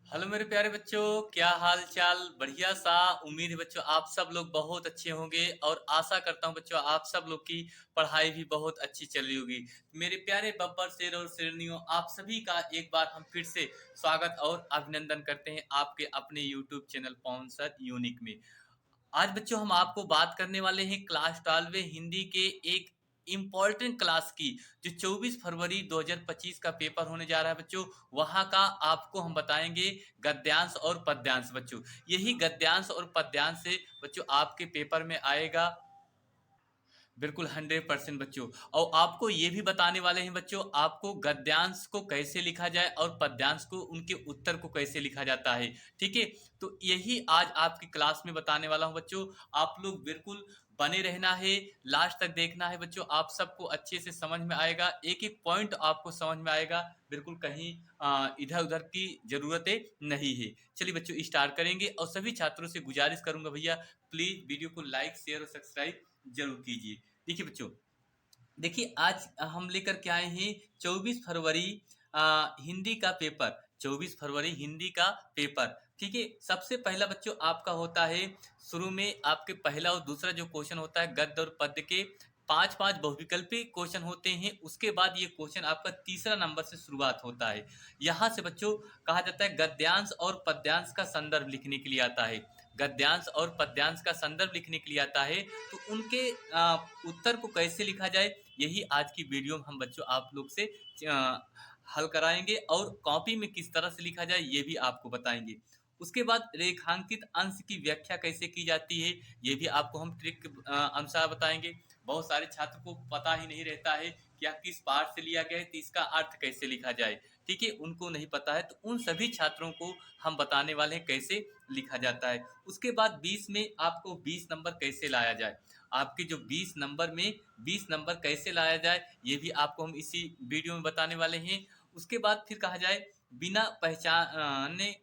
Hello मेरे प्यारे बच्चों, क्या हाल चाल। बढ़िया सा। उम्मीद है बच्चों आप सब लोग बहुत अच्छे होंगे और आशा करता हूं बच्चों आप सब लोग की पढ़ाई भी बहुत अच्छी चल रही होगी। मेरे प्यारे बब्बर शेर और शेरनियों, आप सभी का एक बार हम फिर से स्वागत और अभिनंदन करते हैं आपके अपने यूट्यूब चैनल पवन सर यूनिक में। आज बच्चों हम आपको बात करने वाले हैं क्लास 12 हिंदी के एक इम्पॉर्टेंट क्लास की, जो 24 फरवरी 2025 का पेपर होने जा रहा है बच्चों। वहां का आपको हम बताएंगे गद्यांश और पद्यांश बच्चों। यही गद्यांश और पद्यांश से बच्चों आपके पेपर में आएगा बिल्कुल 100% बच्चों। और आपको ये भी बताने वाले हैं बच्चों, आपको गद्यांश को कैसे लिखा जाए और पद्यांश को उनके उत्तर को कैसे लिखा जाता है। ठीक है, तो यही आज आपकी क्लास में बताने वाला हूं बच्चों। आप लोग बिल्कुल बने रहना है, लास्ट तक देखना है बच्चों। आप सबको अच्छे से समझ में आएगा, एक एक पॉइंट आपको समझ में आएगा। बिल्कुल कहीं इधर उधर की जरूरतें नहीं है। चलिए बच्चों स्टार्ट करेंगे, और सभी छात्रों से गुजारिश करूंगा भैया प्लीज वीडियो को लाइक शेयर और सब्सक्राइब जरूर कीजिए। देखिए बच्चों, देखिए आज हम लेकर के आए हैं 24 फरवरी हिंदी का पेपर। 24 फरवरी हिंदी का पेपर। ठीक है, सबसे पहला बच्चों आपका होता है, शुरू में आपके पहला और दूसरा जो क्वेश्चन होता है गद्य और पद्य के पांच पांच बहुविकल्पी क्वेश्चन होते हैं। उसके बाद ये क्वेश्चन आपका तीसरा नंबर से शुरुआत होता है। यहाँ से बच्चों कहा जाता है गद्यांश और पद्यांश का संदर्भ लिखने के लिए आता है। गद्यांश और पद्यांश का संदर्भ लिखने के लिए आता है, तो उनके उत्तर को कैसे लिखा जाए यही आज की वीडियो में हम बच्चों आप लोग से हल कराएंगे, और कॉपी में किस तरह से लिखा जाए ये भी आपको बताएंगे। उसके बाद रेखांकित अंश की व्याख्या कैसे की जाती है ये भी आपको हम ट्रिक अनुसार बताएंगे। बहुत सारे छात्र को पता ही नहीं रहता है कि यह किस पाठ से लिया गया है, तो इसका अर्थ कैसे लिखा जाए। ठीक है, उनको नहीं पता है, तो उन सभी छात्रों को हम बताने वाले हैं कैसे लिखा जाता है। उसके बाद 20 में आपको 20 नंबर कैसे लाया जाए, आपके जो 20 नंबर में 20 नंबर कैसे लाया जाए ये भी आपको हम इसी वीडियो में बताने वाले हैं। उसके बाद फिर कहा जाए बिना पहचाने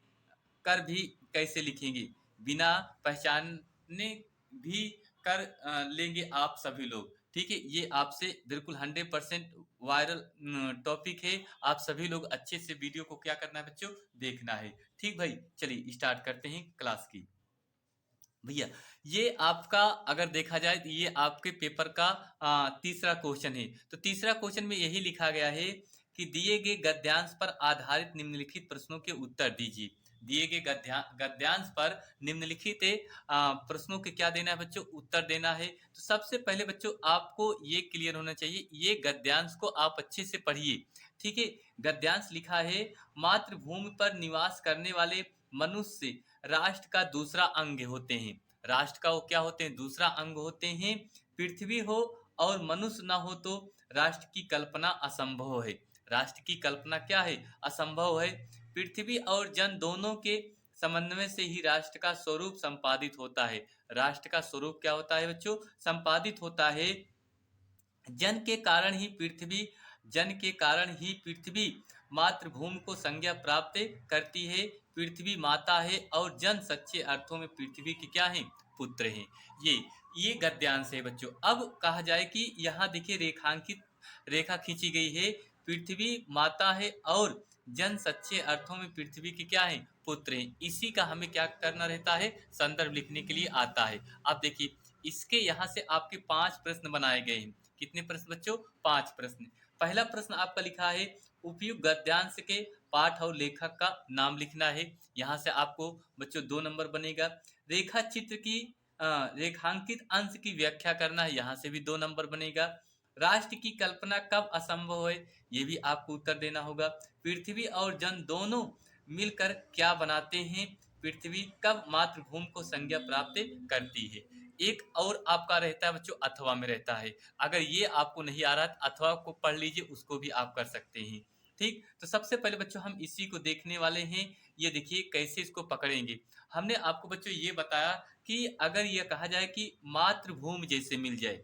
कर भी कैसे लिखेंगे, बिना पहचाने भी कर लेंगे आप सभी लोग। ठीक है, ये आपसे बिल्कुल 100% वायरल टॉपिक है। आप सभी लोग अच्छे से वीडियो को क्या करना है बच्चों, देखना है। ठीक भाई, चलिए स्टार्ट करते हैं क्लास की। भैया ये आपका अगर देखा जाए तो ये आपके पेपर का तीसरा क्वेश्चन है। तो तीसरा क्वेश्चन में यही लिखा गया है कि दिए गए गद्यांश पर आधारित निम्नलिखित प्रश्नों के उत्तर दीजिए। दिए गए गद्यांश पर निम्नलिखित प्रश्नों के क्या देना है बच्चों, उत्तर देना है। तो सबसे पहले बच्चों आपको ये क्लियर होना चाहिए, ये गद्यांश को आप अच्छे से पढ़िए। ठीक है, गद्यांश लिखा है मातृभूमि पर निवास करने वाले मनुष्य राष्ट्र का दूसरा अंग होते हैं। राष्ट्र का वो क्या होते हैं, दूसरा अंग होते हैं। पृथ्वी हो और मनुष्य ना हो तो राष्ट्र की कल्पना असंभव है। राष्ट्र की कल्पना क्या है, असंभव है। पृथ्वी और जन दोनों के समन्वय से ही राष्ट्र का स्वरूप संपादित होता है। राष्ट्र का स्वरूप क्या होता है बच्चों, संपादित होता है। जन के कारण ही पृथ्वी जन के कारण ही पृथ्वी मातृभूमि को संज्ञा प्राप्त करती है। पृथ्वी माता है और जन सच्चे अर्थों में पृथ्वी के क्या है, पुत्र हैं। ये गद्यांश है बच्चों। अब कहा जाए कि यहाँ देखिए रेखांकित रेखा खींची गई है, पृथ्वी माता है और जन सच्चे अर्थों में पृथ्वी के क्या है, पुत्र हैं। इसी का हमें क्या करना रहता है, संदर्भ लिखने के लिए आता है। अब देखिए इसके यहाँ से आपके 5 प्रश्न बनाए गए हैं। कितने प्रश्न बच्चों, 5 प्रश्न। पहला प्रश्न आपका लिखा है उपयुक्त गद्यांश के पाठ और लेखक का नाम लिखना है। यहाँ से आपको बच्चों 2 नंबर बनेगा। रेखा चित्र की रेखांकित अंश की व्याख्या करना है, यहाँ से भी 2 नंबर बनेगा। राष्ट्र की कल्पना कब असंभव है, ये भी आपको उत्तर देना होगा। पृथ्वी और जन दोनों मिलकर क्या बनाते हैं, पृथ्वी कब मातृभूमि को संज्ञा प्राप्त करती है। एक और आपका रहता है बच्चों, अथवा में रहता है। अगर ये आपको नहीं आ रहा तो अथवा को पढ़ लीजिए, उसको भी आप कर सकते हैं। ठीक, तो सबसे पहले बच्चों हम इसी को देखने वाले हैं। ये देखिए कैसे इसको पकड़ेंगे। हमने आपको बच्चों ये बताया कि अगर ये कहा जाए कि मातृभूमि जैसे मिल जाए,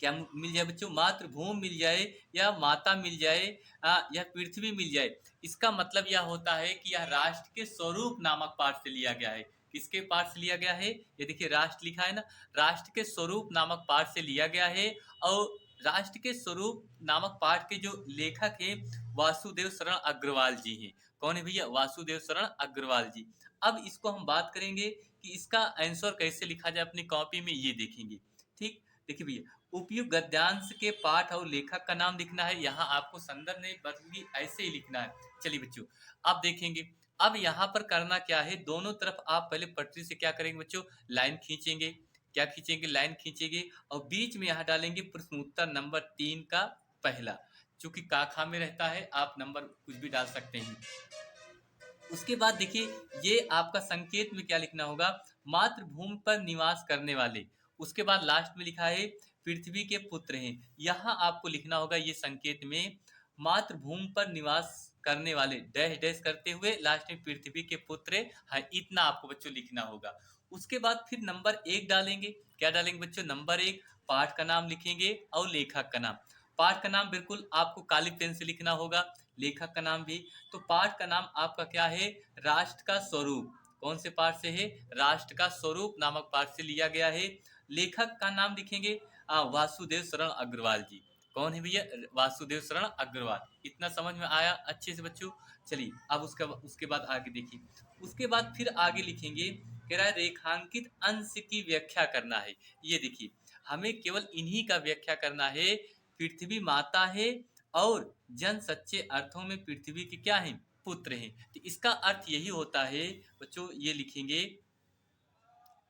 क्या मिल जाए बच्चों, मातृभूमि मिल जाए या माता मिल जाए या पृथ्वी मिल जाए, इसका मतलब यह होता है कि यह राष्ट्र के स्वरूप नामक पाठ से लिया गया है। किसके पाठ से लिया गया है, ये देखिए राष्ट्र लिखा है ना, राष्ट्र के स्वरूप नामक पाठ से लिया गया है। और राष्ट्र के स्वरूप नामक पाठ के जो लेखक हैं वासुदेव शरण अग्रवाल जी हैं। कौन है भैया? वासुदेव शरण अग्रवाल जी। अब इसको हम बात करेंगे कि इसका आंसर कैसे लिखा जाए अपनी कॉपी में, ये देखेंगे। ठीक, देखिए भैया, उपयुक्त गद्यांश के पाठ और लेखक का नाम लिखना है। यहाँ आपको संदर्भ नहीं बल्कि ऐसे ही लिखना है। चलिए बच्चों, अब देखेंगे। अब यहाँ पर करना क्या है, दोनों तरफ आप पहले पटरी से क्या करेंगे बच्चों, लाइन खींचेंगे। क्या खींचेंगे? लाइन खींचेंगे और बीच में यहाँ डालेंगे प्रश्न उत्तर नंबर 3 का पहला। चूंकि काखा में रहता है, आप नंबर कुछ भी डाल सकते हैं। उसके बाद देखिए, ये आपका संकेत में क्या लिखना होगा, मातृभूमि पर निवास करने वाले। उसके बाद लास्ट में लिखा है पृथ्वी के पुत्र हैं। यहाँ आपको लिखना होगा ये संकेत में, मातृभूमि पर निवास करने वाले डैश डैश करते हुए लास्ट में पृथ्वी के पुत्र हैं। इतना आपको बच्चों लिखना होगा। उसके बाद फिर नंबर 1 डालेंगे। क्या डालेंगे बच्चों? नंबर 1 पाठ का नाम लिखेंगे और लेखक का नाम। पाठ का नाम बिल्कुल आपको काली पेन से लिखना होगा, लेखक का नाम भी। तो पाठ का नाम आपका क्या है? राष्ट्र का स्वरूप। कौन से पाठ से है? राष्ट्र का स्वरूप नामक पाठ से लिया गया है। लेखक का नाम लिखेंगे वासुदेव शरण अग्रवाल जी। कौन है भैया? वासुदेव शरण अग्रवाल। इतना समझ में आया अच्छे से बच्चों? चलिए अब उसके बाद आगे देखिए। उसके बाद फिर आगे लिखेंगे, कह रहा है रेखांकित अंश की व्याख्या करना है। ये देखिए, हमें केवल इन्हीं का व्याख्या करना है। पृथ्वी माता है और जन सच्चे अर्थों में पृथ्वी के क्या हैं? पुत्र हैं। तो इसका अर्थ यही होता है बच्चों, ये लिखेंगे।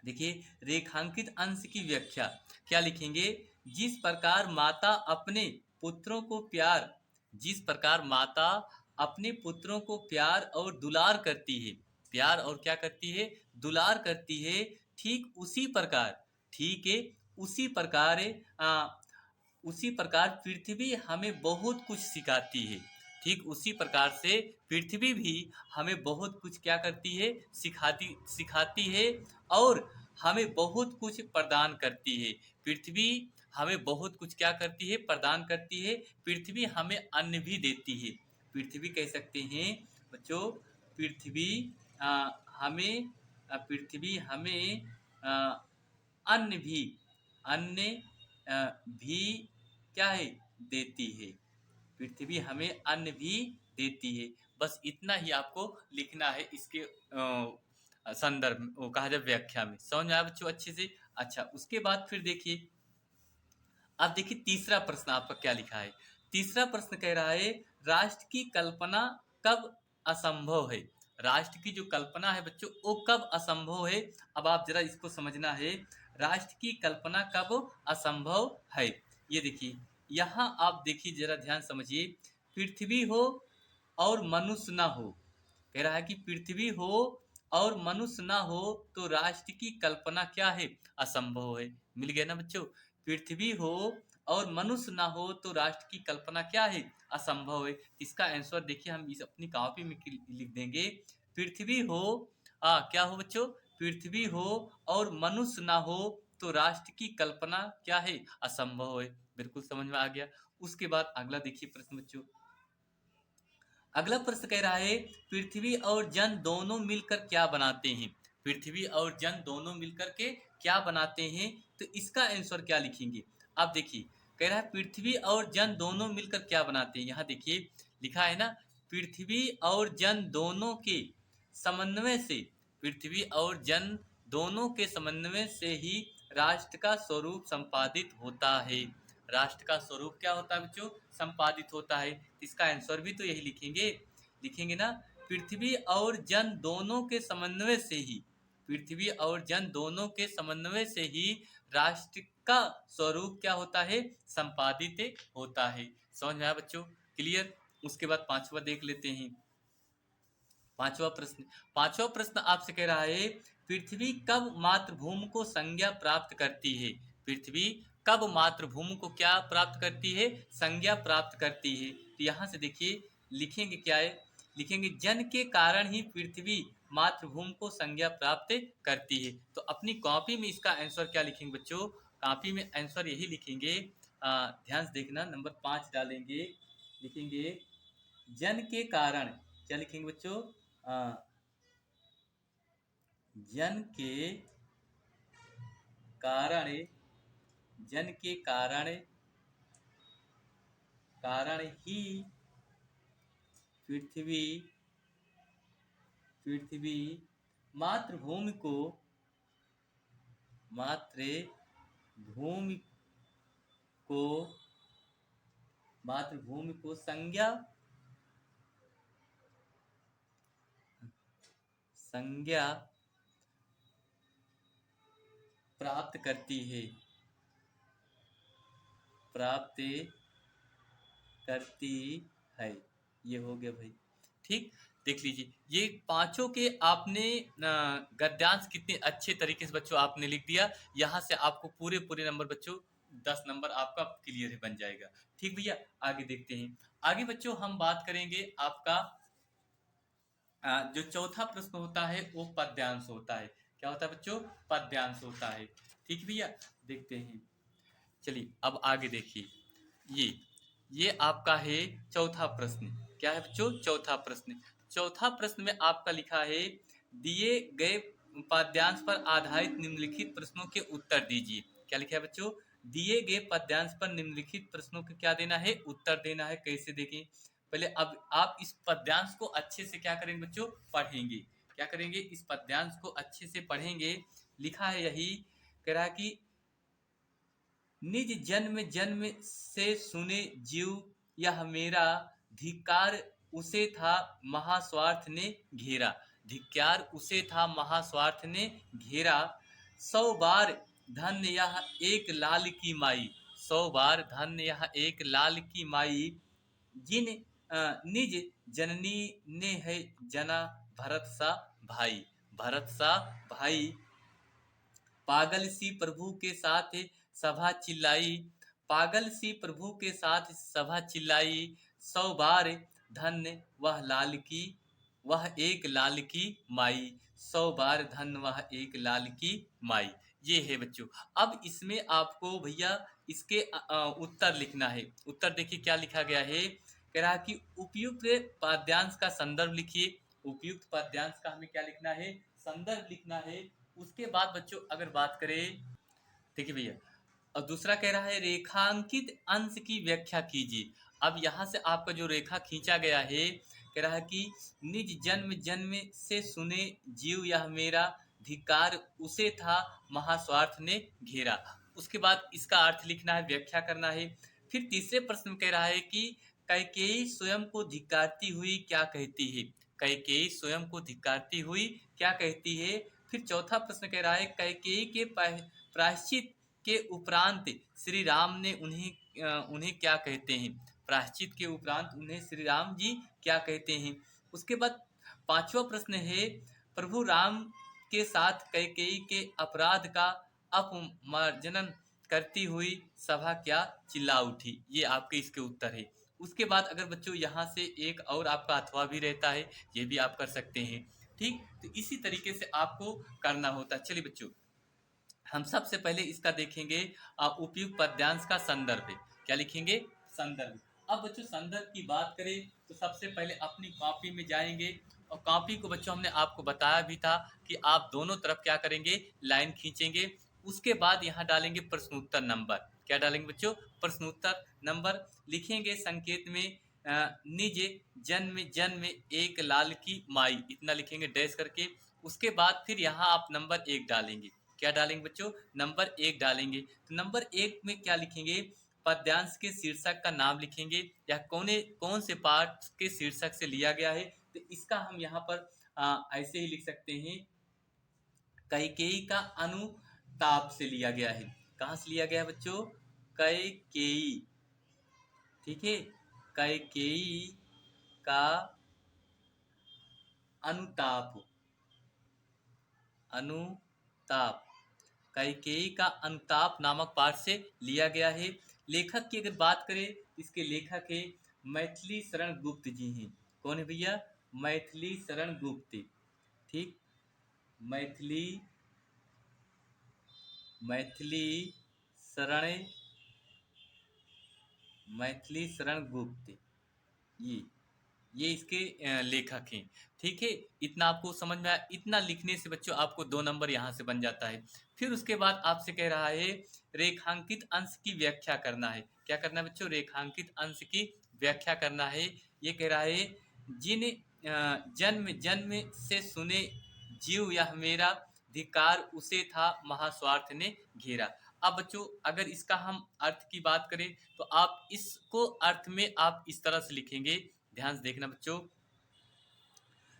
देखिए, रेखांकित अंश की व्याख्या क्या लिखेंगे, जिस प्रकार माता अपने पुत्रों को प्यार जिस प्रकार माता अपने पुत्रों को प्यार और दुलार करती है, प्यार और क्या करती है? दुलार करती है। ठीक उसी प्रकार, ठीक है, उसी प्रकार आ, उसी प्रकार पृथ्वी हमें बहुत कुछ सिखाती है। ठीक उसी प्रकार से पृथ्वी भी हमें बहुत कुछ क्या करती है? सिखाती सिखाती है और हमें बहुत कुछ प्रदान करती है। पृथ्वी हमें बहुत कुछ क्या करती है? प्रदान करती है। पृथ्वी हमें अन्न भी देती है। पृथ्वी कह सकते हैं बच्चों, पृथ्वी आ, हमें पृथ्वी हमें अन्न भी अन्न भी क्या है? देती है। पृथ्वी हमें अन्न भी देती है। बस इतना ही आपको लिखना है इसके संदर्भ में, वो कहा जाए व्याख्या में। समझ में आया बच्चों अच्छे से? अच्छा, उसके बाद फिर देखिए, अब देखिए तीसरा प्रश्न आपका क्या लिखा है। तीसरा प्रश्न कह रहा है, राष्ट्र की कल्पना कब असंभव है? राष्ट्र की जो कल्पना है बच्चों, वो कब असंभव है? अब आप जरा इसको समझना है, राष्ट्र की कल्पना कब असंभव है। ये देखिए, यहाँ आप देखिए, जरा ध्यान समझिए। पृथ्वी हो और मनुष्य ना हो, कह रहा है कि पृथ्वी हो और मनुष्य ना हो तो राष्ट्र की कल्पना क्या है? असंभव है। मिल गया ना बच्चों? पृथ्वी हो और मनुष्य ना हो तो राष्ट्र की कल्पना क्या है? असंभव है। इसका आंसर देखिए, हम इस अपनी कॉपी में लिख देंगे। पृथ्वी हो, क्या हो बच्चों? पृथ्वी हो और मनुष्य ना हो तो राष्ट्र की कल्पना क्या है? असंभव है। बिल्कुल समझ में आ गया। उसके बाद अगला देखिए प्रश्न बच्चों। अगला प्रश्न कह रहा है, पृथ्वी और जन दोनों मिलकर क्या बनाते हैं? पृथ्वी और जन दोनों मिलकर के क्या बनाते हैं? तो इसका आंसर क्या लिखेंगे? आप देखिए, कह रहा है पृथ्वी और जन दोनों मिलकर क्या बनाते हैं। यहाँ देखिए लिखा है ना, पृथ्वी और जन दोनों के समन्वय से, पृथ्वी और जन दोनों के समन्वय से ही राष्ट्र का स्वरूप संपादित होता है। राष्ट्र का स्वरूप क्या होता है बच्चों? संपादित होता है। इसका आंसर भी तो यही लिखेंगे, लिखेंगे ना, पृथ्वी और जन दोनों के समन्वय से ही, पृथ्वी और जन दोनों के समन्वय से ही राष्ट्र का स्वरूप क्या होता है? संपादित होता है। समझ में आया बच्चों? क्लियर? उसके बाद पांचवा देख लेते हैं। पांचवा प्रश्न आपसे कह रहा है, पृथ्वी कब मातृभूमि को संज्ञा प्राप्त करती है? पृथ्वी कब मातृभूमि को क्या प्राप्त करती है? संज्ञा प्राप्त करती है। तो यहाँ से देखिए, लिखेंगे क्या है? लिखेंगे जन के कारण ही पृथ्वी मातृभूमि को संज्ञा प्राप्त करती है। तो अपनी कॉपी में इसका आंसर क्या लिखेंगे बच्चों? कॉपी में आंसर यही लिखेंगे, ध्यान से देखना, नंबर 5 डालेंगे। लिखेंगे जन के कारण, क्या लिखेंगे बच्चों? जन के कारण, जन के कारण ही पृथ्वी पृथ्वी मातृभूमि को मातृभूमि को मातृभूमि को संज्ञा प्राप्त करती है प्राप्त करती है। ये हो गया भाई। ठीक, देख लीजिए ये पांचों के आपने गद्यांश कितने अच्छे तरीके से बच्चों आपने लिख दिया। यहाँ से आपको पूरे पूरे नंबर बच्चों 10 नंबर आपका क्लियर बन जाएगा। ठीक भैया, आगे देखते हैं। आगे बच्चों हम बात करेंगे आपका जो चौथा प्रश्न होता है वो पद्यांश होता है। क्या होता है बच्चों? पद्यांश होता है। ठीक भैया, देखते हैं। चलिए अब आगे देखिए, ये आपका है चौथा प्रश्न। क्या है बच्चों? चौथा प्रश्न। चौथा प्रश्न में आपका लिखा है दिए गए पद्यांश पर आधारित निम्नलिखित प्रश्नों के उत्तर दीजिए। क्या लिखा है बच्चों? दिए गए पद्यांश पर निम्नलिखित प्रश्नों के क्या देना है? उत्तर देना है। कैसे देखें? पहले अब आप इस पद्यांश को अच्छे से क्या करेंगे बच्चों? पढ़ेंगे। क्या करेंगे? इस पद्यांश को अच्छे से पढ़ेंगे। लिखा है यही, कह रहा है कि निज जन्म जन्म से सुने जीव यह मेरा, धिक्कार उसे था महास्वार्थ ने घेरा। धिक्कार उसे था महास्वार्थ ने घेरा। 100 बार धन्य यह एक लाल की माई। 100 बार धन्य यह एक लाल की माई। जिन निज जननी ने है जना भरत सा भाई। भरत सा भाई। पागल सी प्रभु के साथ सभा चिल्लाई। पागल सी प्रभु के साथ सभा चिल्लाई। 100 बार धन्य वह लाल की, वह एक लाल की माई। 100 बार धन्य वह एक लाल की माई। ये है बच्चों। अब इसमें आपको भैया इसके उत्तर लिखना है। उत्तर देखिए क्या लिखा गया है। कह रहा कि उपयुक्त पद्यांश का संदर्भ लिखिए। उपयुक्त पद्यांश का हमें क्या लिखना है? संदर्भ लिखना है। उसके बाद बच्चों अगर बात करें, देखिए भैया, और दूसरा कह रहा है रेखांकित अंश की व्याख्या कीजिए। अब यहाँ से आपका जो रेखा खींचा गया है, कह रहा है कि निज जन्म जन्म से सुने जीव यह मेरा, धिक्कार उसे था महास्वार्थ ने घेरा। उसके बाद इसका अर्थ लिखना है, व्याख्या करना है। फिर तीसरे प्रश्न में कह रहा है कि कैकेयी स्वयं को धिक्कारती हुई क्या कहती है। कैकेयी स्वयं को धिक्कारती हुई क्या कहती है। फिर चौथा प्रश्न कह रहा है कैकेयी के प्रायश्चित के उपरांत श्री राम ने उन्हें क्या कहते हैं। प्रायश्चित के उपरांत उन्हें श्री राम जी क्या कहते हैं। उसके बाद पांचवा प्रश्न है प्रभु राम के साथ कैकेयी के अपराध का अपमार्जन करती हुई सभा क्या चिल्ला उठी। ये आपके इसके उत्तर है। उसके बाद अगर बच्चों यहाँ से एक और आपका अथवा भी रहता है, ये भी आप कर सकते हैं। ठीक, तो इसी तरीके से आपको करना होता है। चलिए बच्चों, हम सबसे पहले इसका देखेंगे उपयुक्त पद्यांश का संदर्भ है। क्या लिखेंगे? संदर्भ। अब बच्चों संदर्भ की बात करें तो सबसे पहले अपनी कॉपी में जाएंगे, और कॉपी को बच्चों हमने आपको बताया भी था कि आप दोनों तरफ क्या करेंगे? लाइन खींचेंगे। उसके बाद यहाँ डालेंगे प्रश्नोत्तर नंबर। क्या डालेंगे बच्चों? प्रश्नोत्तर नंबर। लिखेंगे संकेत में निज जन्म जन्म एक लाल की माई, इतना लिखेंगे डैश करके। उसके बाद फिर यहाँ आप नंबर 1 डालेंगे। क्या डालेंगे बच्चों? नंबर 1 डालेंगे। तो नंबर 1 में क्या लिखेंगे? पद्यांश के शीर्षक का नाम लिखेंगे, या कौन से पाठ के शीर्षक से लिया गया है। तो इसका हम यहाँ पर ऐसे ही लिख सकते हैं, कैकेयी का अनुताप से लिया गया है। कहाँ से लिया गया है बच्चों? कैकेयी। ठीक है, कैकेयी का अनुताप। अनुताप, कैकेयी का अनुताप नामक पाठ से लिया गया है। लेखक की अगर बात करें, इसके लेखक है मैथिली शरण गुप्त जी हैं। कौन है भैया? मैथिली शरण गुप्त। ठीक, मैथिली मैथिली शरण मैथिली शरण गुप्त, ये इसके लेखक हैं। ठीक है, इतना आपको समझ में आया। इतना लिखने से बच्चों आपको 2 नंबर यहाँ से बन जाता है। फिर उसके बाद आपसे कह रहा है रेखांकित अंश की व्याख्या करना है। क्या करना है बच्चों? रेखांकित अंश की व्याख्या करना है। ये कह रहा है जिन जन्म जन्म से सुने जीव यह मेरा, धिक्कार उसे था महास्वार्थ ने घेरा। अब बच्चों अगर इसका हम अर्थ की बात करें तो आप इसको अर्थ में आप इस तरह से लिखेंगे, ध्यान से देखना बच्चों।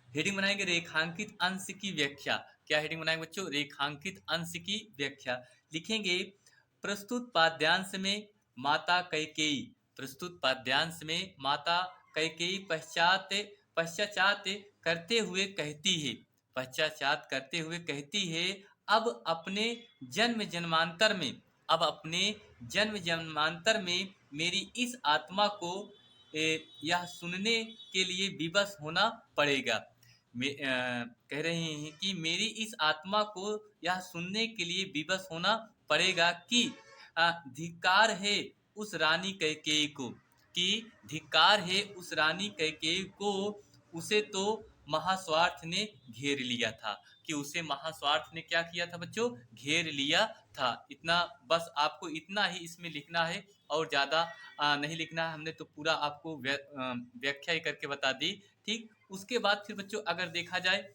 हेडिंग बनाएंगे रेखांकित अंश की व्याख्या। क्या हेडिंग बनाएंगे बच्चों? रेखांकित अंश की व्याख्या। लिखेंगे प्रस्तुत पाद्यांश में माता कैकेयी, प्रस्तुत पाद्यांश में माता कैकेयी पश्चाचात करते हुए कहती है, पश्चाचात करते हुए कहती है, अब अपने जन्म जन्मांतर में, अब अपने जन्म जन्मांतर में मेरी इस आत्मा को यह सुनने के लिए विवश होना पड़ेगा। कह रहे हैं कि मेरी इस आत्मा को यह सुनने के लिए विवश होना पड़ेगा कि धिक्कार है उस रानी कैकेयी को, कि धिक्कार है उस रानी कैकेयी को, उसे तो महास्वार्थ ने घेर लिया था, कि उसे महास्वार्थ ने क्या किया था बच्चों? घेर लिया था। इतना बस आपको इतना ही इसमें लिखना है और ज्यादा नहीं लिखना है। हमने तो पूरा आपको व्याख्या ही करके बता दी। ठीक, उसके बाद फिर बच्चों अगर देखा जाए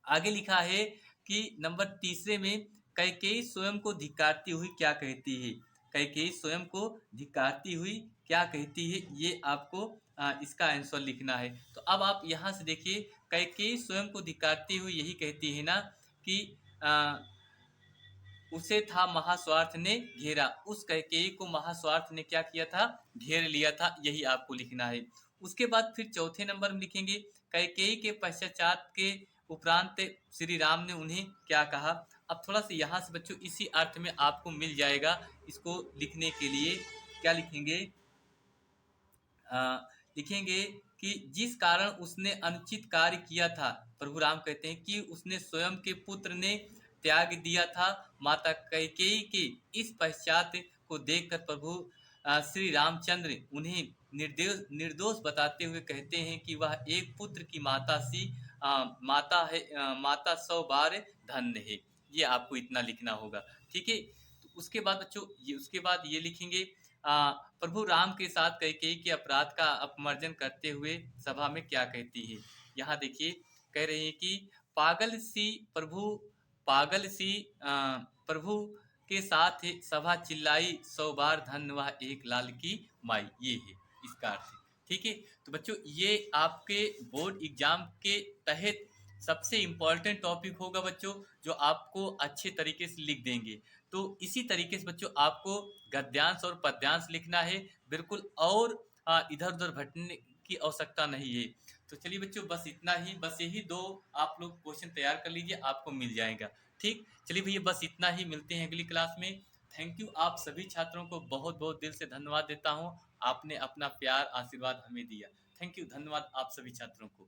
आगे लिखा है कि नंबर तीसरे में कैकेयी स्वयं को धिक्कारती हुई क्या कहती है, कैकेयी स्वयं को धिक्कारती हुई क्या कहती है, ये आपको इसका आंसर लिखना है। तो अब आप यहाँ से देखिए, कैकेयी स्वयं को धिक्कारती हुई यही कहती है ना कि उसे था महास्वार्थ ने घेरा, उस कैकेयी को महास्वार्थ ने क्या किया था? घेर लिया था, यही आपको लिखना है। उसके बाद फिर चौथे नंबर में लिखेंगे कैकेयी के पश्चात के उपरांत श्री राम ने उन्हें क्या कहा। अब थोड़ा सा यहाँ से बच्चों इसी अर्थ में आपको मिल जाएगा इसको लिखने के लिए। क्या लिखेंगे? लिखेंगे कि जिस कारण उसने अनुचित कार्य किया था, प्रभु राम कहते हैं कि उसने स्वयं के पुत्र ने त्याग दिया था, माता कैकेयी के इस पश्चात को देखकर प्रभु श्री रामचंद्र उन्हें निर्दोष बताते हुए कहते हैं कि वह एक पुत्र की माता सी माता है, माता 100 बार धन्य है। ये आपको इतना लिखना होगा। ठीक है, तो उसके बाद बच्चों उसके बाद ये लिखेंगे प्रभु राम के साथ कैकेयी के अपराध का अपमर्जन करते हुए सभा में क्या कहती है। यहाँ देखिए कह रही है कि पागल सी प्रभु, पागल सी प्रभु के साथ सभा चिल्लाई 100 बार धन्य वह एक लाल की माई, ये है इसका अर्थ। ठीक है, तो बच्चों ये आपके बोर्ड एग्जाम के तहत सबसे इम्पोर्टेंट टॉपिक होगा बच्चों, जो आपको अच्छे तरीके से लिख देंगे। तो इसी तरीके से बच्चों आपको गद्यांश और पद्यांश लिखना है बिल्कुल, और इधर उधर भटकने की आवश्यकता नहीं है। तो चलिए बच्चों बस इतना ही, बस यही दो आप लोग क्वेश्चन तैयार कर लीजिए, आपको मिल जाएगा। ठीक, चलिए भैया बस इतना ही, मिलते हैं अगली क्लास में। थैंक यू, आप सभी छात्रों को बहुत बहुत दिल से धन्यवाद देता हूँ, आपने अपना प्यार आशीर्वाद हमें दिया। थैंक यू, धन्यवाद आप सभी छात्रों को।